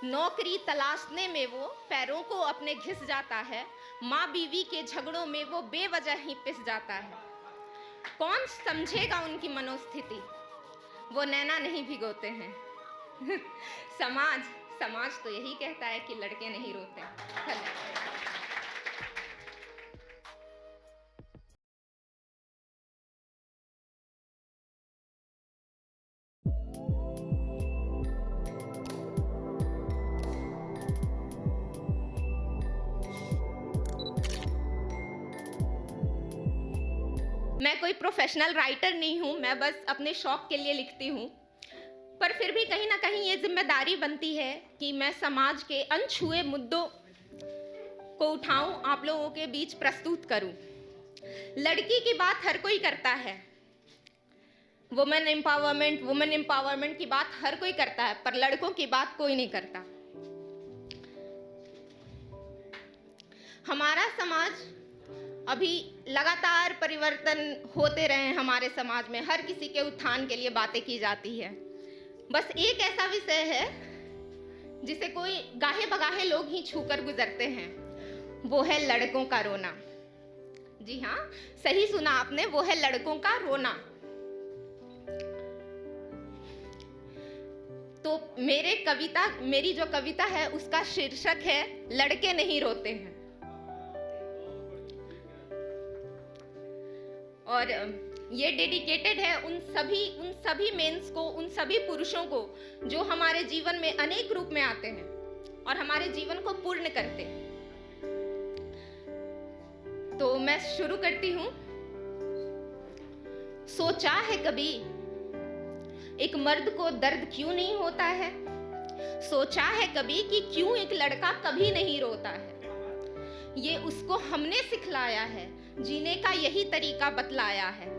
नौकरी तलाशने में वो पैरों को अपने घिस जाता है। माँ बीवी के झगड़ों में वो बेवजह ही पिस जाता है। कौन समझेगा उनकी मनोस्थिति, वो नैना नहीं भिगोते हैं। समाज समाज तो यही कहता है कि लड़के नहीं रोते। धन्यवाद। मैं कोई प्रोफेशनल राइटर नहीं हूँ, मैं बस अपने शौक के लिए लिखती हूँ। पर फिर भी कहीं ना कहीं ये जिम्मेदारी बनती है कि मैं समाज के अनछुए मुद्दों को उठाऊं, आप लोगों के बीच प्रस्तुत करूं। लड़की की बात हर कोई करता है, वुमेन एम्पावरमेंट की बात हर कोई करता है, पर लड़कों की बात कोई नहीं करता। हमारा समाज अभी लगातार परिवर्तन होते रहे हैं। हमारे समाज में हर किसी के उत्थान के लिए बातें की जाती है। बस एक ऐसा विषय है जिसे कोई गाहे बगाहे लोग ही छूकर गुजरते हैं, वो है लड़कों का रोना। जी हाँ, सही सुना आपने, वो है लड़कों का रोना। तो मेरी जो कविता है उसका शीर्षक है लड़के नहीं रोते हैं। और ये डेडिकेटेड है उन सभी मेंस को, उन सभी पुरुषों को जो हमारे जीवन में अनेक रूप में आते हैं और हमारे जीवन को पूर्ण करते हैं। तो मैं शुरू करती हूं। सोचा है कभी एक मर्द को दर्द क्यों नहीं होता है? सोचा है कभी कि क्यों एक लड़का कभी नहीं रोता है? ये उसको हमने सिखलाया है, जीने का यही तरीका बतलाया है।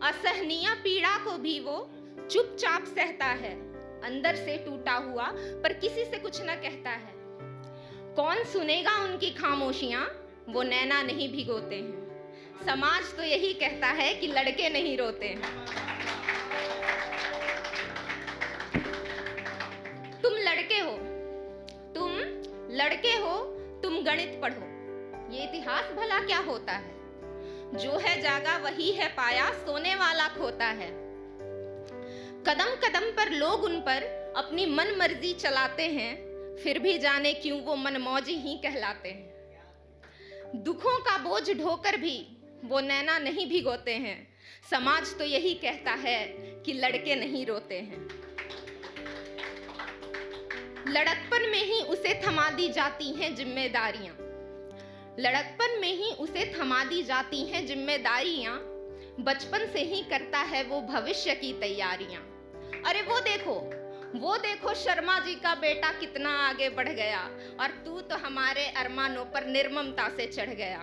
असहनीय पीड़ा को भी वो चुपचाप सहता है, अंदर से टूटा हुआ पर किसी से कुछ न कहता है। कौन सुनेगा उनकी खामोशियां, वो नैना नहीं भिगोते हैं। समाज तो यही कहता है कि लड़के नहीं रोते हैं। तुम लड़के हो, तुम गणित पढ़ो। ये इतिहास भला क्या होता है? जो है जागा वही है पाया, सोने वाला खोता है। कदम कदम पर लोग उन पर अपनी मन मर्जी चलाते हैं, फिर भी जाने क्यों वो मनमौजी ही कहलाते हैं। दुखों का बोझ ढोकर भी वो नैना नहीं भिगोते हैं। समाज तो यही कहता है कि लड़के नहीं रोते हैं। लड़कपन में ही उसे थमा दी जाती हैं जिम्मेदारियां। लड़कपन में ही उसे थमा दी जाती हैं जिम्मेदारियां। बचपन से ही करता है वो भविष्य की तैयारियां। अरे वो देखो शर्मा जी का बेटा कितना आगे बढ़ गया, और तू तो हमारे अरमानों पर निर्ममता से चढ़ गया।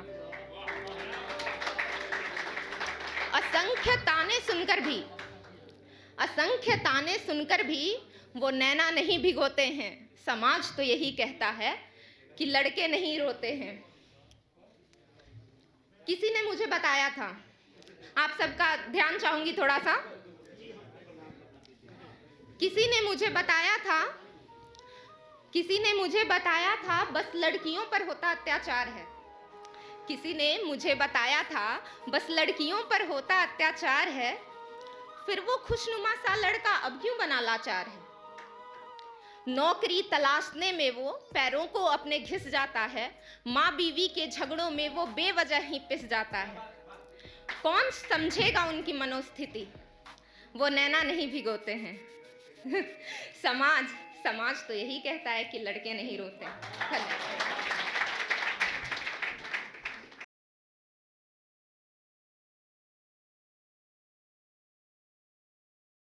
असंख्य ताने सुनकर भी वो नैना नहीं भिगोते हैं। समाज तो यही कहता है कि लड़के नहीं रोते हैं। किसी ने मुझे बताया था, आप सबका ध्यान चाहूंगी थोड़ा सा। किसी ने मुझे बताया था बस लड़कियों पर होता अत्याचार है। किसी ने मुझे बताया था बस लड़कियों पर होता अत्याचार है। फिर वो खुशनुमा सा लड़का अब क्यों बना लाचार है? नौकरी तलाशने में वो पैरों को अपने घिस जाता है। माँ बीवी के झगड़ों में वो बेवजह ही पिस जाता है। कौन समझेगा उनकी मनोस्थिति, वो नैना नहीं भिगोते हैं। समाज तो यही कहता है कि लड़के नहीं रोते। धन्यवाद।